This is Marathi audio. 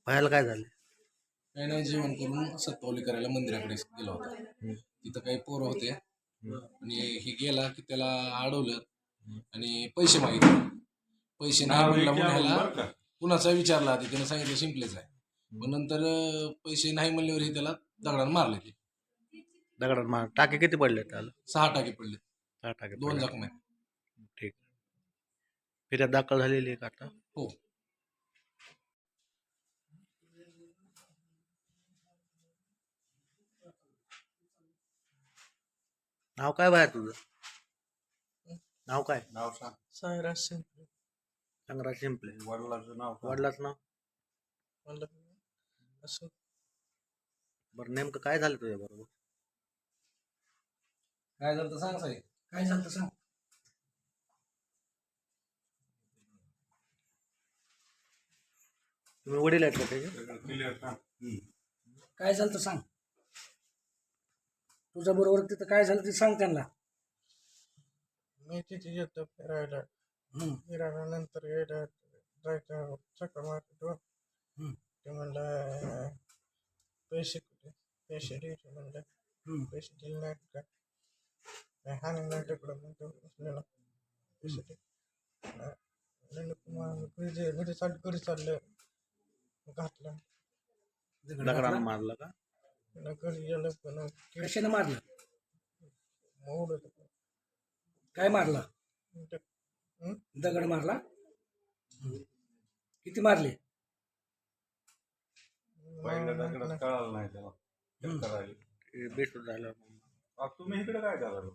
भयाला काय झाले? काही नाही, जेवण करून सत्पावली करायला मंदिराकडे गेला होता. तिथं काही पोरं होते आणि ही गेला की त्याला अडवलं आणि पैसे मागितले. पैसे नाही म्हणला म्हणून ह्याला कुणाचा विचारला आधी, त्यानं सांगितलं शिंपलेच आहे. मग नंतर पैसे नाही म्हणल्यावर हे त्याला दगडानं मारले. ते दगडात मार. टाके किती पडले त्याला? 6 टाके पडले, 6 टाके 2 पडले. जखम आहेत. ठीक. फिर्याद दाखल झालेली आहे का आता? हो. नाव काय बाया तुझं? नाव काय? नाव सांग. सायराज शिंपले. संग्राज शिंपले. वडिलाचं नाव सांग. वडिलाचं नाव? मला असं बरं, नेमकं काय झालं तुझ्या बरोबर? काय झालं तर सांग साहेब. काय झालं तर सांग. तुम्ही वडील आहेत का त्याचे? क्लिअर सांग. काय झालं तर सांग. तुझ्या बरोबर तिथं काय झालं ते सांग त्यांना. मी तिथे येतो फिरायला. फिरायला नंतर यायला जायचं चक्कर मारतो. ते म्हणलं पैसे कुठे, पैसे द्यायचे म्हणलं. पैसे दिले नाहीत का, नाही हानी नाही तिकडं म्हणतो बसलेला. पैसे दे घरी चाललं घातलं. दगडानं मारलं का? घरी गेलं पण कशाने मारलं? उडत काय मारला? दगड मारला. किती मारले? पहिल्या दगडात कळालं नाही त्याला. चक्कर आली. बेशुद्ध झालं. तुम्ही इकडे काय झालं?